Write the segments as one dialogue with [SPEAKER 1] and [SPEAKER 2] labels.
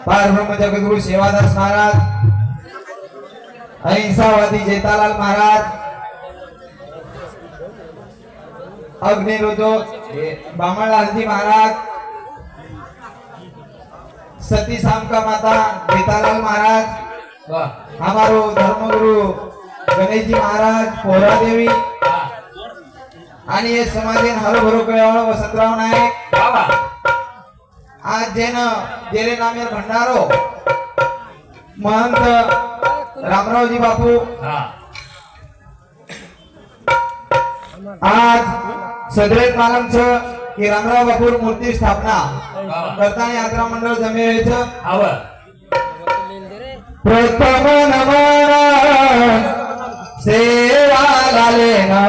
[SPEAKER 1] पारब्रह्म जगद्गुरु सेवादास महाराज, अहिंसावादी जेतालाल महाराज, अग्निरुद्र बामणलालजी महाराज, सती सामका माता जेतालाल महाराज, हमारो धर्मगुरु गणेश जी महाराज, पोहरा देवी आणि हे समाधीन हरोभरो कळवळ वसंतराव नायक आज जेले नामेर भंडारो महंत रामरावजी बापू आज सदरेत मालम छ की रामराव बापूर मूर्ती स्थापना करताना यात्रा मंडळ जमेचं प्रथम नमन सेवा लालेना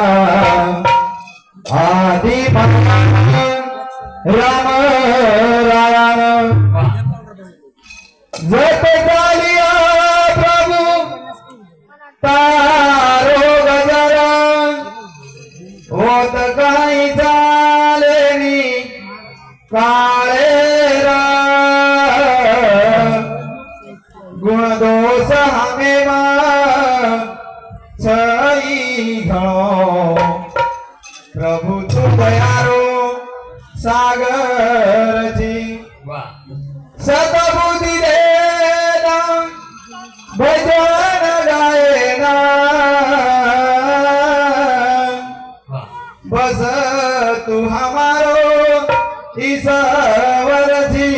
[SPEAKER 1] आदि राम रायण जप कालिया प्रभु तारो गजरन होत काही चालेनी काळे गुण दोष हमें छई घणो प्रभु तू दयारो सागर जी सतबुद्धि देना भजन गायना बस तू हमारो ईश्वर जी।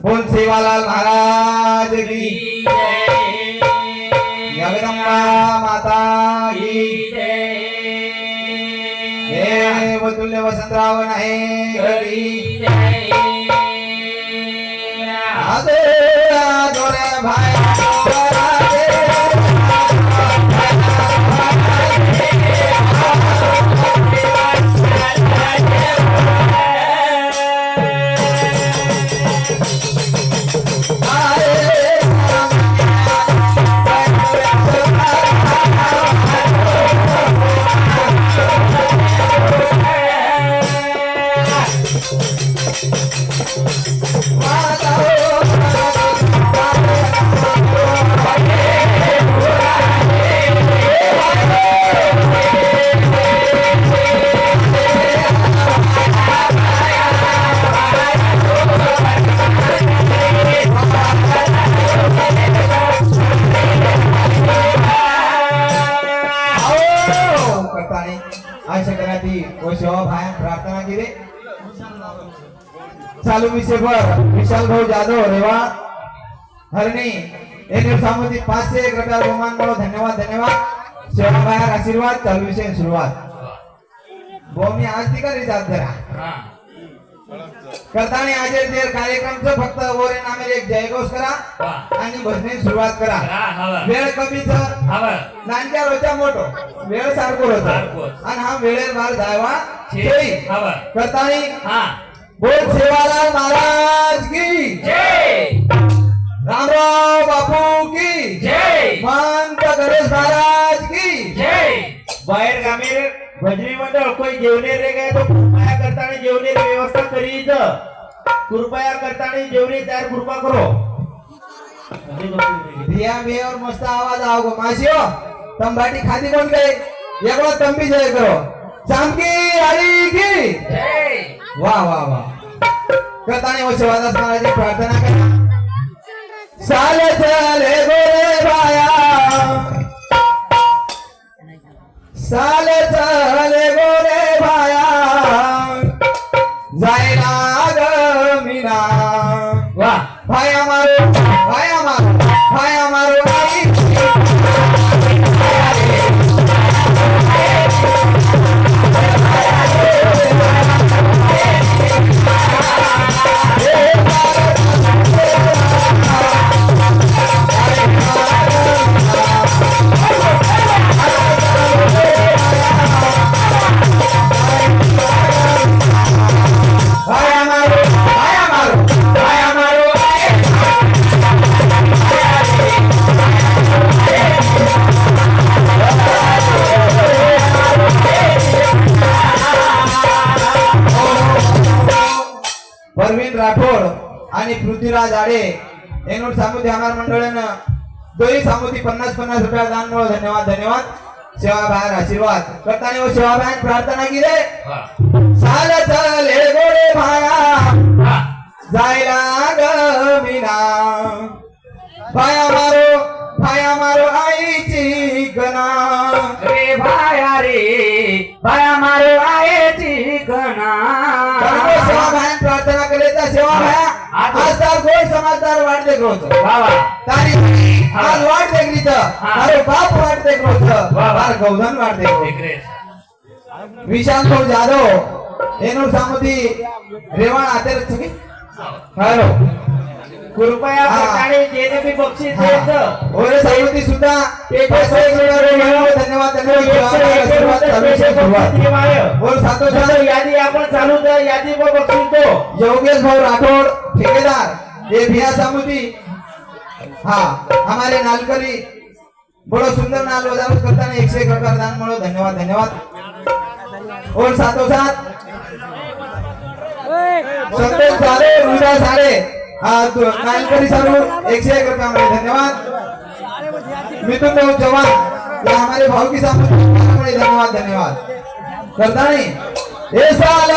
[SPEAKER 1] बोल सेवालाल महाराज की जगदम्बा माता की जय। तुल्य वसंतराव नायक आदे आदोरे भाई प्रार्थना केली चालू विषय पर विशाल भाऊ जाधव रेवा हरणी एक सामुदायिक 5 से 1 रुपया बहुमान बोलो धन्यवाद धन्यवाद सेवा बाहेर आशीर्वाद चालू विषय सुरुवात भूमी आज ती करी जात जरा करताना आज ते कार्यक्रमचं फक्त ओरे नामे एक जयघोष करा आणि भजने सुरुवात करा वेळ कमीच नानक्या रोच्या मोठो वेळ सारखो होतो आणि हा वेळेर बार जायवा करताना बोल सेवालाल महाराज की जय, रामराव बापू की जय, महंत गणेश महाराज की जय। बाहेर गामेर भजनी मंडळ कोई जेवणे रे गए तो कृपया करताना जेवणे व्यवस्था करीत कृपया करताना जेवणे तयार कृपा करो दिया में और मस्त आवाज आओ मासियो तंबाटी खाती कोण गए एगो तंबी जय करो चामकी हरी की जय। वाह वाह वाह करताना वो सेवादास महाराज प्रार्थना करा साल चले गोरे भाया साल चले गोरे भाया जायला ग मीना वाह भाया मारो भाया मारो भाया मारो भाया मारो परवीन राठोड आणि पृथ्वीराज आडे एनोड सामुदी आमार मंडळानं दोही सामुदी 50-50 रुपया दान मुळे धन्यवाद धन्यवाद सेवा बाहेर आशीर्वाद करताना व सेवा बाहेर प्रार्थना की रे चाल चले गोरे भाया जायला गमिना भाया मारो आईची गना
[SPEAKER 2] रे भाया मारो आईची गना
[SPEAKER 1] सेवा बाहेर प्रार्थना करायचा सेवा भाया आज तर गोय समाजदार वाट देख रोज
[SPEAKER 2] बाबा
[SPEAKER 1] तारीख आज वाट देखरीच अरे बाप वाट देख रोज बार गौधन वाट देख विशाल भाऊ जाधव एनोड सामुदी रेवाण आतेर छकी हॅलो
[SPEAKER 2] कृपया प्रकारे जेने भी बक्षीस द्यायचं
[SPEAKER 1] ओरे सामुदी सुद्धा धन्यवाद और सातों साथ
[SPEAKER 2] यादी आपण चालू तर यादी व बक्षीस दो
[SPEAKER 1] योगेश भाऊ राठौड़ ठेकेदार ये भिया सामुदी हाँ हमारे नालकरी बड़ो सुंदर नाल वजावट करता ने 101 रुपया दान मुळे धन्यवाद धन्यवाद और सातों साथ संतोष सारे रुदा सारे नालकरी सारू 101 रुपया मुळे धन्यवाद मिथुन भाऊ जवान या हमारे भाऊ की सामुदी मुळे धन्यवाद धन्यवाद करता नहीं ये साल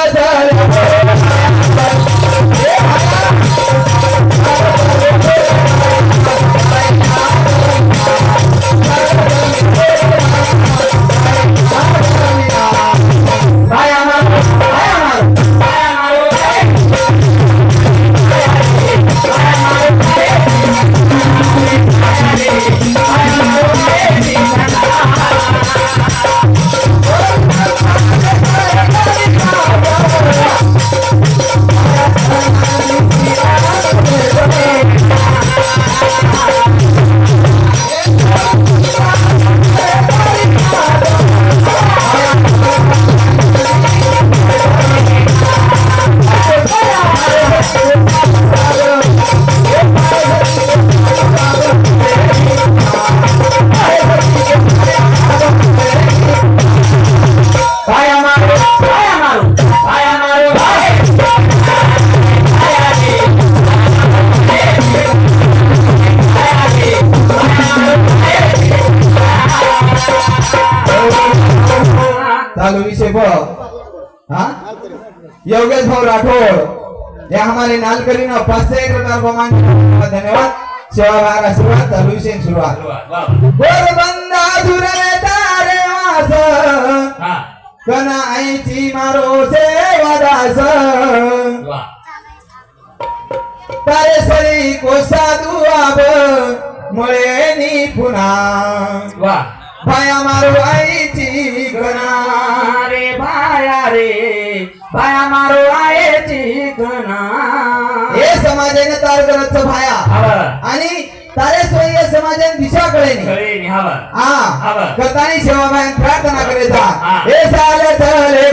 [SPEAKER 1] चालू विषय योगेश भाऊ राठौड़ या हमारे नालकरी न 501 रुपया प्रमाण धन्यवाद सेवा बाहेर आशीर्वाद चालू विषय सुरुवात गोरबंदा झुरले तारे वास कना आईची मारो सेवादास तारे सरी कोसा दुआब मुळे नी पुन्हा भाया मारो आईची गना
[SPEAKER 2] रे भाया मारो आईची गना
[SPEAKER 1] हे समाजाने तार करत भाया आणि तारे सोयी समाजाने दिशा कळेनी हा करतानी सेवा बाहेर प्रार्थना करायचा हे साले चले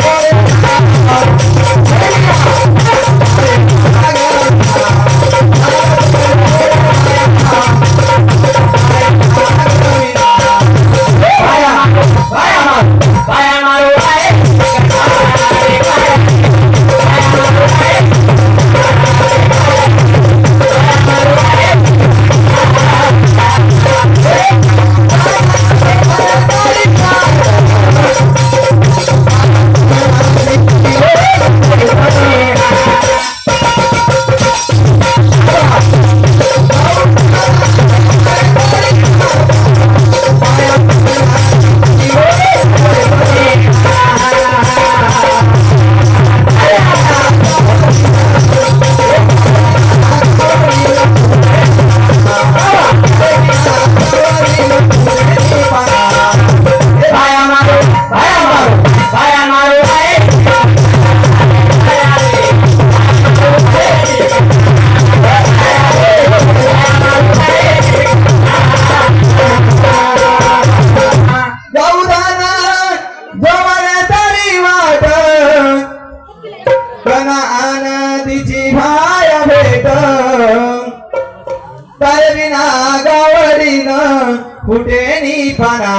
[SPEAKER 1] फुटेनी पाना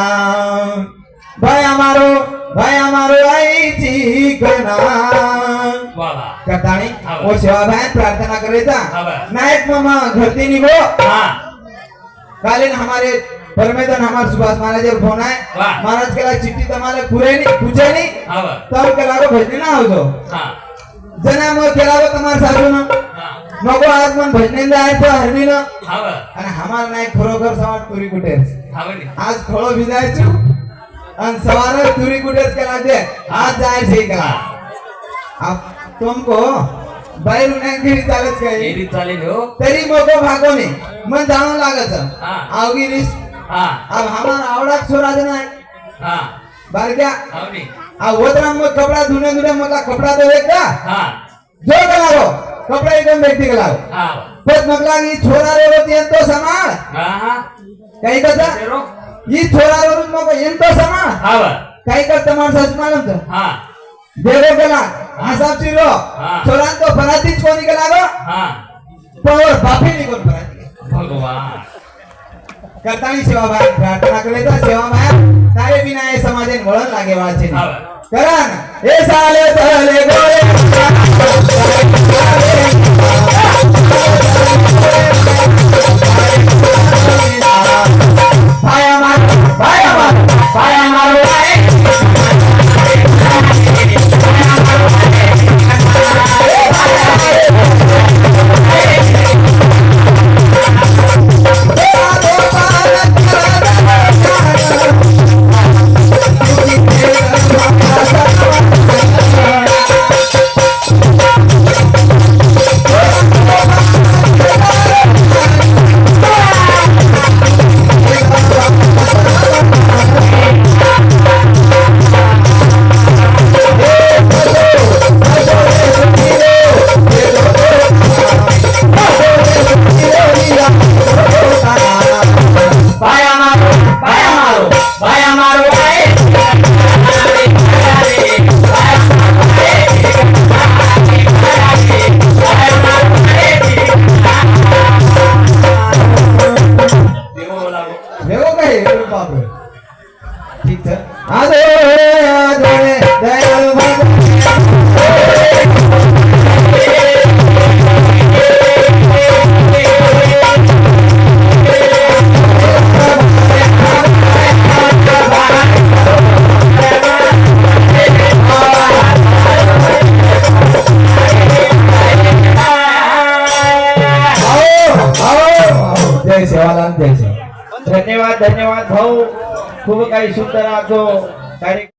[SPEAKER 1] भया मारो आईची गना. करतानी
[SPEAKER 2] हा.
[SPEAKER 1] वो सेवा भाई प्रार्थना करायचा
[SPEAKER 2] हा बा.
[SPEAKER 1] नायक मामा घरती निघो
[SPEAKER 2] हाँ
[SPEAKER 1] कालीन हमारे परमेदन हमारे सुभाष महाराज और फोन है
[SPEAKER 2] वाह.
[SPEAKER 1] महाराज केला चिट्ठी तुम्हाला पूछे नहीं
[SPEAKER 2] हाँ बा.
[SPEAKER 1] तब केला को भजनी ना होतो
[SPEAKER 2] हाँ
[SPEAKER 1] जना मग केला को तुम्हाला सासू ना
[SPEAKER 2] हाँ
[SPEAKER 1] नको आज मन भजनी जायचं हरणी ना
[SPEAKER 2] हाँ बा.
[SPEAKER 1] आणि हमार नाही खरोखर सवार तुरी कुठे
[SPEAKER 2] हाँ बनी.
[SPEAKER 1] आज खळो भिजायचो आणि सवार तुरी कुठेच केला ते आज जायचं केला आप तुमको बैल उन्हागिरी चालत काय
[SPEAKER 2] येरी चालेल हो.
[SPEAKER 1] तरी मोको भागोने मन जाणू लागत
[SPEAKER 2] हा.
[SPEAKER 1] आवगिरीस
[SPEAKER 2] हाँ
[SPEAKER 1] अब हमारा आवडा छोरा जन आहे
[SPEAKER 2] हाँ
[SPEAKER 1] बारक्या
[SPEAKER 2] हाँ बनी.
[SPEAKER 1] अब वतराम मग कपड़ा धुने धुने मला कपड़ा तो एक का
[SPEAKER 2] हाँ
[SPEAKER 1] जो कलागो कपड़ा एकदम व्यक्ती कलागो
[SPEAKER 2] हाँ
[SPEAKER 1] पण मगला ही छोरा रे होती तो समाळ
[SPEAKER 2] हाँ
[SPEAKER 1] काही कसं
[SPEAKER 2] तेरो.
[SPEAKER 1] ही छोरा वरून मग एंतो समाळ
[SPEAKER 2] हाँ बा.
[SPEAKER 1] काही करता माणसाच मालम
[SPEAKER 2] हाँ
[SPEAKER 1] देवो केला आसाप चिरो
[SPEAKER 2] हा.
[SPEAKER 1] छोरान तो परातीच कोणी केला गो
[SPEAKER 2] हाँ
[SPEAKER 1] पवर बापी निघून पराती
[SPEAKER 2] भगवान.
[SPEAKER 1] करतानी सेवा बाय प्रार्थना करायचा सेवा बाय तारे बिना हे समाजेन वळण लागे वाचे
[SPEAKER 2] हा.
[SPEAKER 1] करा ना हे साले तले गोळे पाया मार पाया मार पाया मार देवो काय बापरे ठीक आहे आदो आदो दयाळु जय सेवालाल जय सेवा
[SPEAKER 2] धन्यवाद धन्यवाद भाऊ खूप काही सुंदर आजो कार्यक्रम